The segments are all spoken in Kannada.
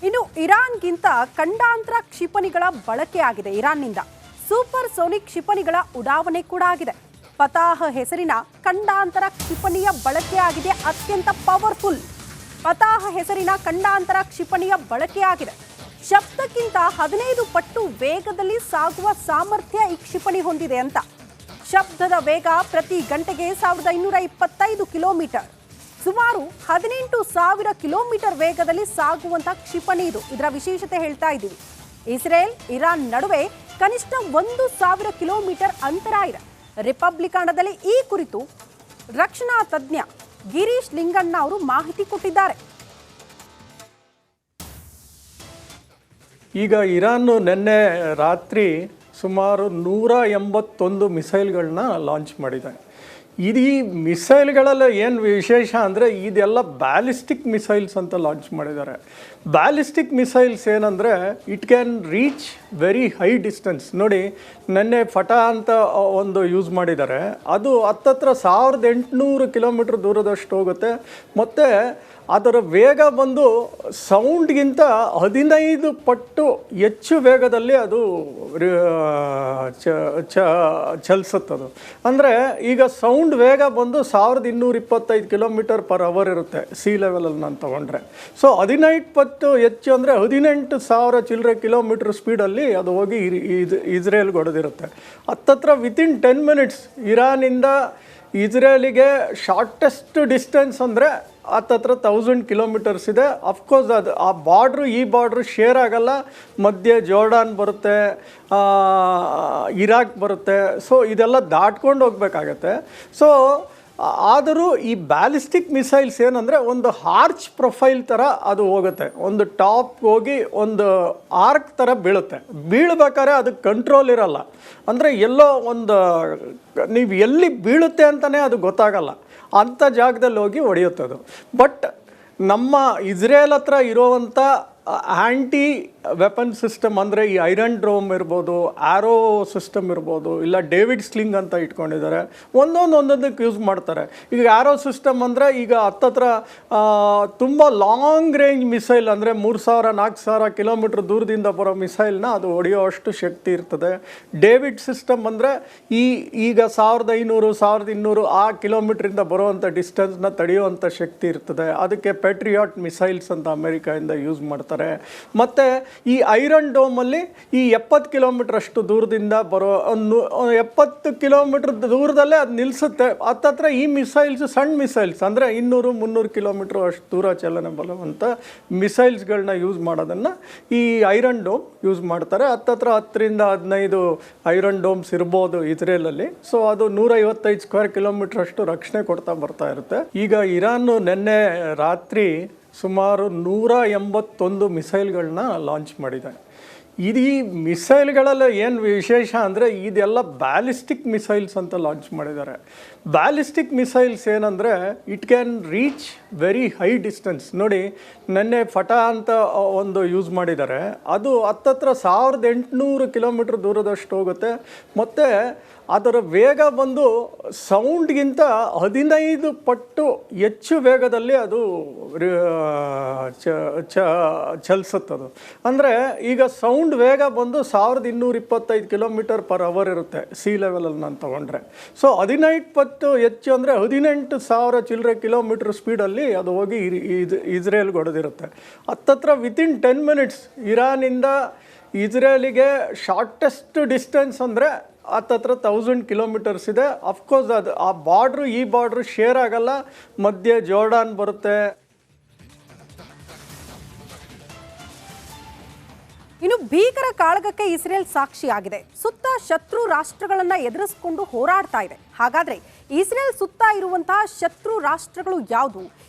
ಇನ್ನು ಇರಾನ್ಗಿಂತ ಖಂಡಾಂತರ ಕ್ಷಿಪಣಿಗಳ ಬಳಕೆ ಆಗಿದೆ. ಇರಾನ್ನಿಂದ ಸೂಪರ್ ಸೋನಿಕ್ ಕ್ಷಿಪಣಿಗಳ ಉಡಾವಣೆ ಕೂಡ ಆಗಿದೆ. ಫತಾಹ್ ಹೆಸರಿನ ಖಂಡಾಂತರ ಕ್ಷಿಪಣಿಯ ಬಳಕೆ ಆಗಿದೆ. ಅತ್ಯಂತ ಪವರ್ಫುಲ್ ಫತಾಹ್ ಹೆಸರಿನ ಖಂಡಾಂತರ ಕ್ಷಿಪಣಿಯ ಬಳಕೆ ಆಗಿದೆ. ಶಬ್ದಕ್ಕಿಂತ 15 ಪಟ್ಟು ವೇಗದಲ್ಲಿ ಸಾಗುವ ಸಾಮರ್ಥ್ಯ ಈ ಕ್ಷಿಪಣಿ ಹೊಂದಿದೆ ಅಂತ. ಶಬ್ದದ ವೇಗ ಪ್ರತಿ ಗಂಟೆಗೆ 1225 ಕಿಲೋಮೀಟರ್, ಸುಮಾರು 18,000 ಕಿಲೋಮೀಟರ್ ವೇಗದಲ್ಲಿ ಸಾಗುವಂತಹ ಕ್ಷಿಪಣಿ ಇದು. ಇದರ ವಿಶೇಷತೆ ಹೇಳ್ತಾ ಇದ್ದೀವಿ. ಇಸ್ರೇಲ್ ಇರಾನ್ ನಡುವೆ ಕನಿಷ್ಠ 1,000 ಕಿಲೋಮೀಟರ್ ಅಂತರ ಇದೆ. ರಿಪಬ್ಲಿಕನದಲ್ಲಿ ಈ ಕುರಿತು ರಕ್ಷಣಾ ತಜ್ಞ ಗಿರೀಶ್ ಲಿಂಗಣ್ಣ ಅವರು ಮಾಹಿತಿ ಕೊಟ್ಟಿದ್ದಾರೆ. ಈಗ ಇರಾನ್ ನಿನ್ನೆ ರಾತ್ರಿ ಸುಮಾರು 181 ಮಿಸೈಲ್ಗಳನ್ನ ಲಾಂಚ್ ಮಾಡಿದೆ. ಈ ಮಿಸೈಲ್ಗಳಲ್ಲಿ ಏನು ವಿಶೇಷ ಅಂದರೆ ಇದೆಲ್ಲ ಬ್ಯಾಲಿಸ್ಟಿಕ್ ಮಿಸೈಲ್ಸ್ ಅಂತ ಲಾಂಚ್ ಮಾಡಿದ್ದಾರೆ. ಬ್ಯಾಲಿಸ್ಟಿಕ್ ಮಿಸೈಲ್ಸ್ ಏನಂದರೆ it can reach very high distance. ನೋಡಿ, ನೆನ್ನೆ ಫಟಾ ಅಂತ ಒಂದು ಯೂಸ್ ಮಾಡಿದ್ದಾರೆ. ಅದು ಹತ್ತತ್ರ 1800 ಕಿಲೋಮೀಟ್ರ್ ದೂರದಷ್ಟು ಹೋಗುತ್ತೆ. ಮತ್ತು ಅದರ ವೇಗ ಬಂದು ಸೌಂಡ್ಗಿಂತ 15 ಪಟ್ಟು ಹೆಚ್ಚು ವೇಗದಲ್ಲಿ ಅದು ಚಲಿಸುತ್ತದು. ಅಂದರೆ ಈಗ ಸೌಂಡ್ ವೇಗ ಬಂದು 1225 ಕಿಲೋಮೀಟರ್ ಪರ್ ಅವರ್ ಇರುತ್ತೆ ಸಿ ಲೆವೆಲಲ್ಲಿ ನಾನು ತೊಗೊಂಡ್ರೆ. ಸೊ 15 ಪಟ್ಟು ಹೆಚ್ಚು ಅಂದರೆ 18,000 ಚಿಲ್ಲರೆ ಕಿಲೋಮೀಟ್ರ್ ಸ್ಪೀಡಲ್ಲಿ ಅದು ಹೋಗಿ ಇಸ್ರೇಲ್ಗೆ ಹೊಡೆದಿರುತ್ತೆ. ಹತ್ತತ್ರ ವಿತಿನ್ 10 ಮಿನಿಟ್ಸ್ ಇರಾನಿಂದ ಇಸ್ರೇಲಿಗೆ ಶಾರ್ಟೆಸ್ಟ್ ಡಿಸ್ಟೆನ್ಸ್ ಅಂದರೆ ಹತ್ತತ್ರ 1000 ಕಿಲೋಮೀಟರ್ಸ್ ಇದೆ. ಅಫ್ಕೋರ್ಸ್ ಅದು ಆ ಬಾರ್ಡ್ರು ಈ ಬಾರ್ಡ್ರು ಶೇರ್ ಆಗಲ್ಲ. ಮಧ್ಯೆ ಜೋರ್ಡಾನ್ ಬರುತ್ತೆ, ಇರಾಕ್ ಬರುತ್ತೆ. ಸೊ ಇದೆಲ್ಲ ದಾಟ್ಕೊಂಡು ಹೋಗ್ಬೇಕಾಗತ್ತೆ. ಸೊ ಆದರೂ ಈ ಬ್ಯಾಲಿಸ್ಟಿಕ್ ಮಿಸೈಲ್ಸ್ ಏನಂದರೆ ಒಂದು ಆರ್ಚ್ ಪ್ರೊಫೈಲ್ ಥರ ಅದು ಹೋಗುತ್ತೆ. ಒಂದು ಟಾಪ್ ಹೋಗಿ ಒಂದು ಆರ್ಕ್ ಥರ ಬೀಳುತ್ತೆ. ಬೀಳ್ಬೇಕಾದ್ರೆ ಅದಕ್ಕೆ ಕಂಟ್ರೋಲ್ ಇರಲ್ಲ. ಅಂದರೆ ಎಲ್ಲೋ ಒಂದು ನೀವು ಎಲ್ಲಿ ಬೀಳುತ್ತೆ ಅಂತಲೇ ಅದು ಗೊತ್ತಾಗಲ್ಲ. ಅಂಥ ಜಾಗದಲ್ಲಿ ಹೋಗಿ ಹೊಡೆಯುತ್ತದು. ಬಟ್ ನಮ್ಮ ಇಸ್ರೇಲ್ ಹತ್ರ ಇರೋವಂಥ ಆ್ಯಂಟಿ ವೆಪನ್ ಸಿಸ್ಟಮ್ ಅಂದರೆ ಈ ಐರನ್ ಡ್ರೋಮ್ ಇರ್ಬೋದು, ಆ್ಯರೋ ಸಿಸ್ಟಮ್ ಇರ್ಬೋದು, ಇಲ್ಲ ಡೇವಿಡ್ ಸ್ಲಿಂಗ್ ಅಂತ ಇಟ್ಕೊಂಡಿದ್ದಾರೆ. ಒಂದೊಂದಕ್ಕೆ ಯೂಸ್ ಮಾಡ್ತಾರೆ. ಈಗ ಆ್ಯರೋ ಸಿಸ್ಟಮ್ ಅಂದರೆ ಈಗ ಹತ್ತತ್ರ ತುಂಬ ಲಾಂಗ್ ರೇಂಜ್ ಮಿಸೈಲ್ ಅಂದರೆ 3,000-4,000 ಕಿಲೋಮೀಟ್ರ್ ದೂರದಿಂದ ಬರೋ ಮಿಸೈಲ್ನ ಅದು ಹೊಡೆಯೋ ಅಷ್ಟು ಶಕ್ತಿ ಇರ್ತದೆ. ಡೇವಿಡ್ ಸಿಸ್ಟಮ್ ಅಂದರೆ ಈಗ 1,500-1,200 ಆ ಕಿಲೋಮೀಟ್ರಿಂದ ಬರೋವಂಥ ಡಿಸ್ಟೆನ್ಸ್ನ ತಡೆಯುವಂಥ ಶಕ್ತಿ ಇರ್ತದೆ. ಅದಕ್ಕೆ ಪೆಟ್ರಿಯಾಟ್ ಮಿಸೈಲ್ಸ್ ಅಂತ ಅಮೆರಿಕಾಯಿಂದ ಯೂಸ್ ಮಾಡ್ತಾರೆ. ಮತ್ತು ಈ ಐರನ್ ಡೋಮಲ್ಲಿ ಈ 70 ಕಿಲೋಮೀಟ್ರ್ ಅಷ್ಟು ದೂರದಿಂದ ಬರೋ 70 ಕಿಲೋಮೀಟ್ರ್ ದೂರದಲ್ಲೇ ಅದು ನಿಲ್ಲಿಸುತ್ತೆ. ಹತ್ತತ್ರ ಈ ಮಿಸೈಲ್ಸ್ ಸಣ್ಣ ಮಿಸೈಲ್ಸ್ ಅಂದರೆ 200-300 ಕಿಲೋಮೀಟ್ರ್ ಅಷ್ಟು ದೂರ ಚಲನೆ ಬರುವಂಥ ಮಿಸೈಲ್ಸ್ಗಳನ್ನ ಯೂಸ್ ಮಾಡೋದನ್ನು ಈ ಐರನ್ ಡೋಮ್ ಯೂಸ್ ಮಾಡ್ತಾರೆ. ಹತ್ತತ್ರ 10-15 ಐರನ್ ಡೋಮ್ಸ್ ಇರ್ಬೋದು ಇಸ್ರೇಲಲ್ಲಿ. ಸೊ ಅದು 155 ಸ್ಕ್ವೇರ್ ಕಿಲೋಮೀಟ್ರ್ ಅಷ್ಟು ರಕ್ಷಣೆ ಕೊಡ್ತಾ ಬರ್ತಾ ಇರುತ್ತೆ. ಈಗ ಇರಾನ್ ನಿನ್ನೆ ರಾತ್ರಿ ಸುಮಾರು 181 ಮಿಸೈಲ್ಗಳನ್ನ ಲಾಂಚ್ ಮಾಡಿದೆ. ಈ ಮಿಸೈಲ್ಗಳಲ್ಲಿ ಏನು ವಿಶೇಷ ಅಂದರೆ ಇದೆಲ್ಲ ಬ್ಯಾಲಿಸ್ಟಿಕ್ ಮಿಸೈಲ್ಸ್ ಅಂತ ಲಾಂಚ್ ಮಾಡಿದ್ದಾರೆ. ಬ್ಯಾಲಿಸ್ಟಿಕ್ ಮಿಸೈಲ್ಸ್ ಏನಂದರೆ it can reach very high distance. ನೋಡಿ, ನೆನ್ನೆ ಫಟಾ ಅಂತ ಒಂದು ಯೂಸ್ ಮಾಡಿದ್ದಾರೆ. ಅದು ಹತ್ತತ್ರ 1800 ಕಿಲೋಮೀಟ್ರ್ ದೂರದಷ್ಟು ಹೋಗುತ್ತೆ. ಮತ್ತು ಅದರ ವೇಗ ಬಂದು ಸೌಂಡ್ಗಿಂತ 15 ಪಟ್ಟು ಹೆಚ್ಚು ವೇಗದಲ್ಲಿ ಅದು ಚಲಿಸುತ್ತದು. ಅಂದರೆ ಈಗ ಸೌಂಡ್ ವೇಗ ಬಂದು 1225 ಕಿಲೋಮೀಟರ್ ಪರ್ ಅವರ್ ಇರುತ್ತೆ ಸಿ ಲೆವೆಲಲ್ಲಿ ನಾನು ತೊಗೊಂಡ್ರೆ. ಸೊ 15 ಪಟ್ಟು ಹೆಚ್ಚು ಅಂದರೆ 18,000 ಚಿಲ್ಲರೆ ಕಿಲೋಮೀಟ್ರ್ ಸ್ಪೀಡಲ್ಲಿ ಅದು ಹೋಗಿ ಇಸ್ರೇಲ್ಗೆ ಹೊಡೆದಿರುತ್ತೆ. ಹತ್ತತ್ರ ವಿತಿನ್ 10 ಮಿನಿಟ್ಸ್ ಇರಾನಿಂದ ಇಸ್ರೇಲಿಗೆ ಶಾರ್ಟೆಸ್ಟ್ ಡಿಸ್ಟೆನ್ಸ್ ಅಂದರೆ ಹತ್ತತ್ರ 1000 ಕಿಲೋಮೀಟರ್ಸ್ ಇದೆ. ಅಫ್ಕೋರ್ಸ್ ಅದು ಆ ಬಾರ್ಡ್ರು ಈ ಬಾರ್ಡ್ರು ಶೇರ್ ಆಗಲ್ಲ. ಮಧ್ಯೆ ಜೋರ್ಡಾನ್ ಬರುತ್ತೆ. ಇನ್ನು ಭೀಕರ ಕಾಳಗಕ್ಕೆ ಇಸ್ರೇಲ್ ಸಾಕ್ಷಿಯಾಗಿದೆ. ಸುತ್ತ ಶತ್ರು ರಾಷ್ಟ್ರಗಳನ್ನ ಎದುರಿಸಿಕೊಂಡು ಹೋರಾಡ್ತಾ ಇದೆ. ಹಾಗಾದ್ರೆ ಇಸ್ರೇಲ್ ಸುತ್ತ ಇರುವಂತಹ ಶತ್ರು ರಾಷ್ಟ್ರಗಳು ಯಾವುದು,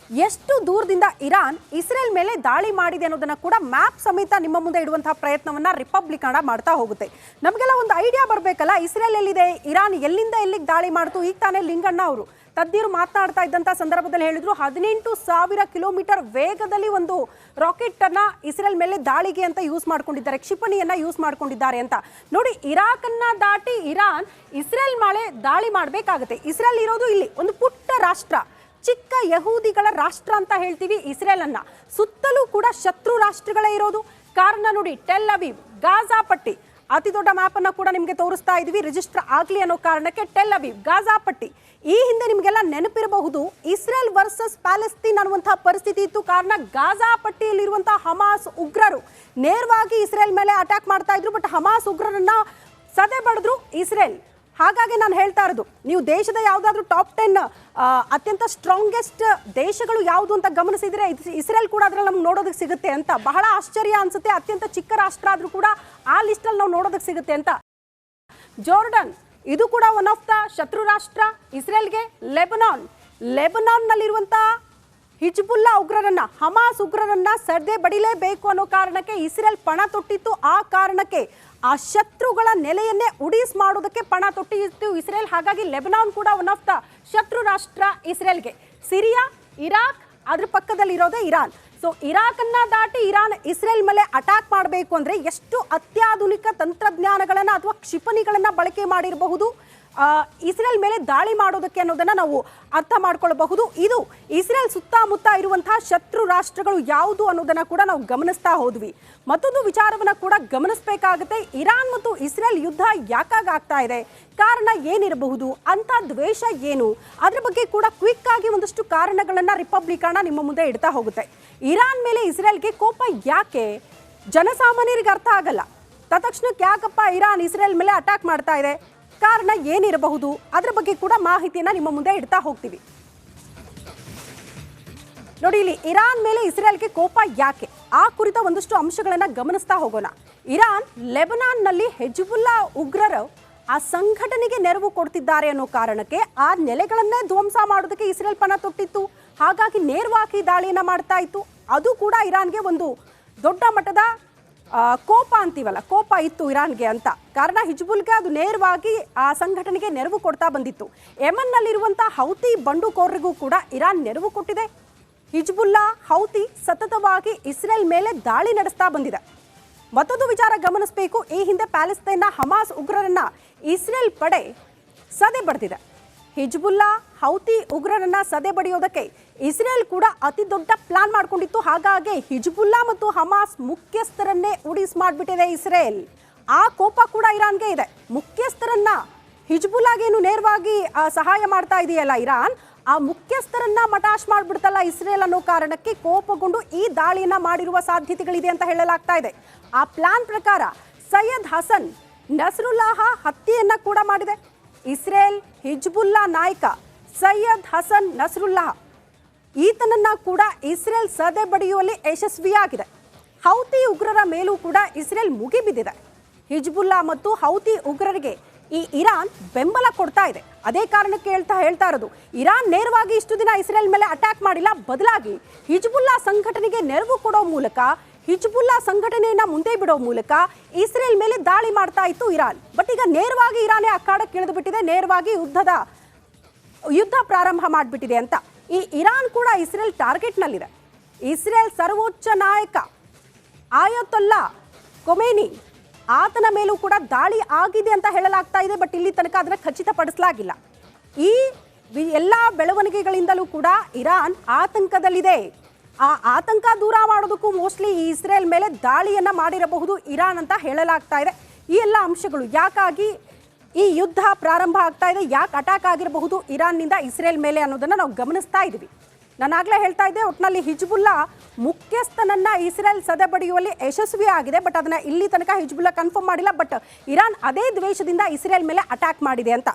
ಎಷ್ಟು ದೂರದಿಂದ ಇರಾನ್ ಇಸ್ರೇಲ್ ಮೇಲೆ ದಾಳಿ ಮಾಡಿದೆ ಅನ್ನೋದನ್ನ ಕೂಡ ಮ್ಯಾಪ್ ಸಮೇತ ನಿಮ್ಮ ಮುಂದೆ ಇಡುವಂತಹ ಪ್ರಯತ್ನವನ್ನ ರಿಪಬ್ಲಿಕನ್ ಮಾಡ್ತಾ ಹೋಗುತ್ತೆ. ನಮಗೆಲ್ಲ ಒಂದು ಐಡಿಯಾ ಬರಬೇಕಲ್ಲ, ಇಸ್ರೇಲ್ ಎಲ್ಲಿದೆ, ಇರಾನ್ ಎಲ್ಲಿಂದ ಎಲ್ಲಿಗೆ ದಾಳಿ ಮಾಡ್ತು. ಈಗ ತಾನೇ ಲಿಂಗಣ್ಣ ಅವರು ತಜ್ಞರು ಮಾತನಾಡ್ತಾ ಇದ್ದಂಥ ಸಂದರ್ಭದಲ್ಲಿ ಹೇಳಿದ್ರು 18,000 ಕಿಲೋಮೀಟರ್ ವೇಗದಲ್ಲಿ ಒಂದು ರಾಕೆಟ್ ಅನ್ನ ಇಸ್ರೇಲ್ ಮೇಲೆ ದಾಳಿಗೆ ಅಂತ ಯೂಸ್ ಮಾಡ್ಕೊಂಡಿದ್ದಾರೆ, ಕ್ಷಿಪಣಿಯನ್ನ ಯೂಸ್ ಮಾಡ್ಕೊಂಡಿದ್ದಾರೆ ಅಂತ. ನೋಡಿ, ಇರಾಕನ್ನ ದಾಟಿ ಇರಾನ್ ಇಸ್ರೇಲ್ ಮೇಲೆ ದಾಳಿ ಮಾಡಬೇಕಾಗುತ್ತೆ. ಇಸ್ರೇಲ್ ಇರೋದು ಇಲ್ಲಿ ಒಂದು ಪುಟ್ಟ ರಾಷ್ಟ್ರ, ಚಿಕ್ಕ ಯಹೂದಿಗಳ ರಾಷ್ಟ್ರ ಅಂತ ಹೇಳ್ತೀವಿ ಇಸ್ರೇಲ್ ಅನ್ನ. ಸುತ್ತಲೂ ಕೂಡ ಶತ್ರು ರಾಷ್ಟ್ರಗಳೇ ಇರೋದು. ಕಾರಣ ನೋಡಿ, ಟೆಲ್ ಅವೀವ್, ಗಾಜಾ ಪಟ್ಟಿ, ಅತಿ ದೊಡ್ಡ ಮ್ಯಾಪ್ ಅನ್ನ ಕೂಡ ನಿಮಗೆ ತೋರಿಸ್ತಾ ಇದೀವಿ, ರಿಜಿಸ್ಟರ್ ಆಗ್ಲಿ ಅನ್ನೋ ಕಾರಣಕ್ಕೆ. ಟೆಲ್ ಅವೀವ್, ಗಾಜಾ ಪಟ್ಟಿ. ಈ ಹಿಂದೆ ನಿಮಗೆಲ್ಲ ನೆನಪಿರಬಹುದು, ಇಸ್ರೇಲ್ ವರ್ಸಸ್ ಪ್ಯಾಲೆಸ್ತೀನ್ ಅನ್ನುವಂತಹ ಪರಿಸ್ಥಿತಿ ಇತ್ತು. ಕಾರಣ ಗಾಜಾ ಪಟ್ಟಿಯಲ್ಲಿರುವಂತಹ ಹಮಾಸ್ ಉಗ್ರರು ನೇರವಾಗಿ ಇಸ್ರೇಲ್ ಮೇಲೆ ಅಟ್ಯಾಕ್ ಮಾಡ್ತಾ ಇದ್ರು. ಬಟ್ ಹಮಾಸ್ ಉಗ್ರರನ್ನ ಸದೆ ಬಡಿದ್ರು ಇಸ್ರೇಲ್. ಹಾಗಾಗಿ ನಾನು ಹೇಳ್ತಾ ಇರೋದು, ನೀವು ದೇಶದ ಯಾವುದಾದ್ರೂ ಟಾಪ್ 10 ಅತ್ಯಂತ ಸ್ಟ್ರಾಂಗೆಸ್ಟ್ ದೇಶಗಳು ಯಾವುದು ಅಂತ ಗಮನಿಸಿದ್ರೆ ಇಸ್ರೇಲ್ ಕೂಡ ಅದ್ರಲ್ಲಿ ನಮ್ಗೆ ನೋಡೋದಕ್ಕೆ ಸಿಗುತ್ತೆ ಅಂತ. ಬಹಳ ಆಶ್ಚರ್ಯ ಅನ್ಸುತ್ತೆ, ಅತ್ಯಂತ ಚಿಕ್ಕ ರಾಷ್ಟ್ರ ಆದ್ರೂ ಕೂಡ ಆ ಲಿಸ್ಟಲ್ಲಿ ನಾವು ನೋಡೋದಕ್ಕೆ ಸಿಗುತ್ತೆ ಅಂತ. ಜಾರ್ಡನ್, ಇದು ಕೂಡ ಒನ್ ಆಫ್ ದ ಶತ್ರು ರಾಷ್ಟ್ರ ಇಸ್ರೇಲ್ಗೆ. ಲೆಬನಾನ್ ನಲ್ಲಿರುವಂತಹ ಹಿಜ್ಬುಲ್ಲಾ ಉಗ್ರರನ್ನ, ಹಮಾಸ್ ಉಗ್ರರನ್ನ ಸದ್ದೆ ಬಡಿಲೇಬೇಕು ಅನ್ನೋ ಕಾರಣಕ್ಕೆ ಇಸ್ರೇಲ್ ಪಣ ತೊಟ್ಟಿತ್ತು. ಆ ಕಾರಣಕ್ಕೆ ಆ ಶತ್ರುಗಳ ನೆಲೆಯನ್ನೇ ಉಡೀಸ್ ಮಾಡೋದಕ್ಕೆ ಪಣ ತೊಟ್ಟಿತ್ತು ಇಸ್ರೇಲ್. ಹಾಗಾಗಿ ಲೆಬನಾನ್ ಕೂಡ ಒನ್ ಆಫ್ ದ ಶತ್ರು ರಾಷ್ಟ್ರ ಇಸ್ರೇಲ್ಗೆ. ಸಿರಿಯಾ, ಇರಾಕ್, ಅದ್ರ ಪಕ್ಕದಲ್ಲಿ ಇರೋದೇ ಇರಾನ್. ಸೊ ಇರಾಕನ್ನ ದಾಟಿ ಇರಾನ್ ಇಸ್ರೇಲ್ ಮೇಲೆ ಅಟ್ಯಾಕ್ ಮಾಡಬೇಕು ಅಂದ್ರೆ ಎಷ್ಟು ಅತ್ಯಾಧುನಿಕ ತಂತ್ರಜ್ಞಾನಗಳನ್ನ ಅಥವಾ ಕ್ಷಿಪಣಿಗಳನ್ನ ಬಳಕೆ ಮಾಡಿರಬಹುದು ಇಸ್ರೇಲ್ ಮೇಲೆ ದಾಳಿ ಮಾಡೋದಕ್ಕೆ ಅನ್ನೋದನ್ನ ನಾವು ಅರ್ಥ ಮಾಡ್ಕೊಳ್ಬಹುದು. ಇದು ಇಸ್ರೇಲ್ ಸುತ್ತಮುತ್ತ ಇರುವಂತಹ ಶತ್ರು ರಾಷ್ಟ್ರಗಳು ಯಾವುದು ಅನ್ನೋದನ್ನ ಕೂಡ ನಾವು ಗಮನಿಸ್ತಾ ಹೋದ್ವಿ. ಮತ್ತೊಂದು ವಿಚಾರವನ್ನ ಕೂಡ ಗಮನಿಸಬೇಕಾಗುತ್ತೆ, ಇರಾನ್ ಮತ್ತು ಇಸ್ರೇಲ್ ಯುದ್ಧ ಯಾಕಾಗ ಆಗ್ತಾ ಇದೆ, ಕಾರಣ ಏನಿರಬಹುದು, ಅಂತ ದ್ವೇಷ ಏನು, ಅದ್ರ ಬಗ್ಗೆ ಕೂಡ ಕ್ವಿಕ್ ಆಗಿ ಒಂದಷ್ಟು ಕಾರಣಗಳನ್ನ ರಿಪಬ್ಲಿಕನ್ ನಿಮ್ಮ ಮುಂದೆ ಇಡ್ತಾ ಹೋಗುತ್ತೆ. ಇರಾನ್ ಮೇಲೆ ಇಸ್ರೇಲ್ಗೆ ಕೋಪ ಯಾಕೆ, ಜನಸಾಮಾನ್ಯರಿಗೆ ಅರ್ಥ ಆಗಲ್ಲ. ತತ್ಕ್ಷಣಕ್ಕೆ ಯಾಕಪ್ಪ ಇರಾನ್ ಇಸ್ರೇಲ್ ಮೇಲೆ ಅಟ್ಯಾಕ್ ಮಾಡ್ತಾ ಇದೆ, ಕಾರಣ ಏನಿರಬಹುದು, ಅದರ ಬಗ್ಗೆ ಕೂಡ ಮಾಹಿತಿಯನ್ನ ನಿಮ್ಮ ಮುಂದೆ ಇಡ್ತಾ ಹೋಗ್ತೀವಿ. ನೋಡಿ, ಇಲ್ಲಿ ಇರಾನ್ ಮೇಲೆ ಇಸ್ರೇಲ್ಗೆ ಕೋಪ ಯಾಕೆ, ಆ ಕುರಿತ ಒಂದಷ್ಟು ಅಂಶಗಳನ್ನ ಗಮನಿಸ್ತಾ ಹೋಗೋಣ. ಇರಾನ್ ಲೆಬನಾನ್ನಲ್ಲಿ ಹೆಜ್ಬುಲ್ಲಾ ಉಗ್ರರು ಆ ಸಂಘಟನೆಗೆ ನೆರವು ಕೊಡ್ತಿದ್ದಾರೆ ಅನ್ನೋ ಕಾರಣಕ್ಕೆ ಆ ನೆಲೆಗಳನ್ನೇ ಧ್ವಂಸ ಮಾಡೋದಕ್ಕೆ ಇಸ್ರೇಲ್ ಪಣ ತೊಟ್ಟಿತ್ತು. ಹಾಗಾಗಿ ನೇರವಾಗಿ ದಾಳಿಯನ್ನ ಮಾಡ್ತಾ ಇತ್ತು. ಅದು ಕೂಡ ಇರಾನ್ಗೆ ಒಂದು ದೊಡ್ಡ ಮಟ್ಟದ ಕೋಪ ಅಂತೀವಲ್ಲ, ಕೋಪ ಇತ್ತು ಇರಾನ್ಗೆ ಅಂತ. ಕಾರಣ ಹಿಜ್ಬುಲ್ಗೆ ಅದು ನೇರವಾಗಿ ಆ ಸಂಘಟನೆಗೆ ನೆರವು ಕೊಡ್ತಾ ಬಂದಿತ್ತು. ಯೆಮನ್ನಲ್ಲಿರುವಂತಹ ಹೌತಿ ಬಂಡುಕೋರರಿಗೂ ಕೂಡ ಇರಾನ್ ನೆರವು ಕೊಟ್ಟಿದೆ. ಹಿಜ್ಬುಲ್ಲಾ, ಹೌತಿ ಸತತವಾಗಿ ಇಸ್ರೇಲ್ ಮೇಲೆ ದಾಳಿ ನಡೆಸ್ತಾ ಬಂದಿದೆ. ಮತ್ತೊಂದು ವಿಚಾರ ಗಮನಿಸಬೇಕು, ಈ ಹಿಂದೆ ಪ್ಯಾಲೆಸ್ತೈನ್ನ ಹಮಾಸ್ ಉಗ್ರರನ್ನ ಇಸ್ರೇಲ್ ಪಡೆ ಸದೆ ಬಡಿದಿದೆ. ಹಿಜ್ಬುಲ್ಲಾ, ಹೌತಿ ಉಗ್ರರನ್ನ ಸದೆ ಬಡಿಯೋದಕ್ಕೆ ಇಸ್ರೇಲ್ ಕೂಡ ಅತಿ ದೊಡ್ಡ ಪ್ಲಾನ್ ಮಾಡ್ಕೊಂಡಿತ್ತು. ಹಾಗಾಗಿ ಹಿಜ್ಬುಲ್ಲಾ ಮತ್ತು ಹಮಾಸ್ ಮುಖ್ಯಸ್ಥರನ್ನೇ ಉಡೀಸ್ ಮಾಡಿಬಿಟ್ಟಿದೆ ಇಸ್ರೇಲ್. ಆ ಕೋಪ ಕೂಡ ಇರಾನ್ಗೆ ಇದೆ. ಮುಖ್ಯಸ್ಥರನ್ನ, ಹಿಜ್ಬುಲ್ಲಾಗೇನು ನೇರವಾಗಿ ಸಹಾಯ ಮಾಡ್ತಾ ಇದೆಯಲ್ಲ ಇರಾನ್, ಆ ಮುಖ್ಯಸ್ಥರನ್ನ ಮಟಾಶ್ ಮಾಡ್ಬಿಡ್ತಲ್ಲ ಇಸ್ರೇಲ್ ಅನ್ನೋ ಕಾರಣಕ್ಕೆ ಕೋಪಗೊಂಡು ಈ ದಾಳಿಯನ್ನ ಮಾಡಿರುವ ಸಾಧ್ಯತೆಗಳಿದೆ ಅಂತ ಹೇಳಲಾಗ್ತಾ ಇದೆ. ಆ ಪ್ಲಾನ್ ಪ್ರಕಾರ ಸೈಯದ್ ಹಸನ್ ನಸ್ರುಲ್ಲಾಹ ಹತ್ಯೆಯನ್ನ ಕೂಡ ಮಾಡಿದೆ ಇಸ್ರೇಲ್. ಹಿಜ್ಬುಲ್ಲಾ ನಾಯಕ ಸೈಯದ್ ಹಸನ್ ನಸ್ರುಲ್ಲಾಹ, ಈತನನ್ನ ಕೂಡ ಇಸ್ರೇಲ್ ಸದೆ ಬಡಿಯುವಲ್ಲಿ ಯಶಸ್ವಿಯಾಗಿದೆ. ಹೌತಿ ಉಗ್ರರ ಮೇಲೂ ಕೂಡ ಇಸ್ರೇಲ್ ಮುಗಿಬಿದ್ದಿದೆ. ಹಿಜ್ಬುಲ್ಲಾ ಮತ್ತು ಹೌತಿ ಉಗ್ರರಿಗೆ ಈ ಇರಾನ್ ಬೆಂಬಲ ಕೊಡ್ತಾ ಇದೆ. ಅದೇ ಕಾರಣಕ್ಕೆ ಹೇಳ್ತಾ ಇರೋದು, ಇರಾನ್ ನೇರವಾಗಿ ಇಷ್ಟು ದಿನ ಇಸ್ರೇಲ್ ಮೇಲೆ ಅಟ್ಯಾಕ್ ಮಾಡಿಲ್ಲ, ಬದಲಾಗಿ ಹಿಜ್ಬುಲ್ಲಾ ಸಂಘಟನೆಗೆ ನೆರವು ಕೊಡೋ ಮೂಲಕ, ಹಿಜ್ಬುಲ್ಲಾ ಸಂಘಟನೆಯನ್ನ ಮುಂದೆ ಬಿಡೋ ಮೂಲಕ ಇಸ್ರೇಲ್ ಮೇಲೆ ದಾಳಿ ಮಾಡ್ತಾ ಇತ್ತು ಇರಾನ್. ಬಟ್ ಈಗ ನೇರವಾಗಿ ಇರಾನೇ ಅಖಾಡಕ್ಕೆ ಇಳಿದು ಬಿಟ್ಟಿದೆ, ನೇರವಾಗಿ ಯುದ್ಧ ಪ್ರಾರಂಭ ಮಾಡಿಬಿಟ್ಟಿದೆ ಅಂತ. ಈ ಇರಾನ್ ಕೂಡ ಇಸ್ರೇಲ್ ಟಾರ್ಗೆಟ್ನಲ್ಲಿದೆ. ಇಸ್ರೇಲ್ ಸರ್ವೋಚ್ಚ ನಾಯಕ ಆಯತೊಲ್ಲಾ ಖೊಮೇನಿ, ಆತನ ಮೇಲೂ ಕೂಡ ದಾಳಿ ಆಗಿದೆ ಅಂತ ಹೇಳಲಾಗ್ತಾ ಇದೆ. ಬಟ್ ಇಲ್ಲಿ ತನಕ ಅದನ್ನು ಖಚಿತಪಡಿಸಲಾಗಿಲ್ಲ. ಈ ಎಲ್ಲ ಬೆಳವಣಿಗೆಗಳಿಂದಲೂ ಕೂಡ ಇರಾನ್ ಆತಂಕದಲ್ಲಿದೆ. ಆ ಆತಂಕ ದೂರ ಮಾಡೋದಕ್ಕೂ ಮೋಸ್ಟ್ಲಿ ಈ ಇಸ್ರೇಲ್ ಮೇಲೆ ದಾಳಿಯನ್ನ ಮಾಡಿರಬಹುದು ಇರಾನ್ ಅಂತ ಹೇಳಲಾಗ್ತಾ ಇದೆ. ಈ ಎಲ್ಲ ಅಂಶಗಳು ಯಾಕಾಗಿ ಈ ಯುದ್ಧ ಪ್ರಾರಂಭ ಆಗ್ತಾ ಇದೆ, ಯಾಕೆ ಅಟ್ಯಾಕ್ ಆಗಿರಬಹುದು ಇರಾನ್ನಿಂದ ಇಸ್ರೇಲ್ ಮೇಲೆ ಅನ್ನೋದನ್ನ ನಾವು ಗಮನಿಸ್ತಾ ಇದ್ದೀವಿ. ನಾನು ಆಗ್ಲೇ ಹೇಳ್ತಾ ಇದ್ದೆ, ಒಟ್ಟಿನಲ್ಲಿ ಹಿಜ್ಬುಲ್ಲಾ ಮುಖ್ಯಸ್ಥನನ್ನ ಇಸ್ರೇಲ್ ಸದೆ ಬಡಿಯುವಲ್ಲಿ ಯಶಸ್ವಿ ಆಗಿದೆ. ಬಟ್ ಅದನ್ನ ಇಲ್ಲಿ ತನಕ ಹಿಜ್ಬುಲ್ಲಾ ಕನ್ಫರ್ಮ್ ಮಾಡಿಲ್ಲ. ಬಟ್ ಇರಾನ್ ಅದೇ ದ್ವೇಷದಿಂದ ಇಸ್ರೇಲ್ ಮೇಲೆ ಅಟ್ಯಾಕ್ ಮಾಡಿದೆ ಅಂತ.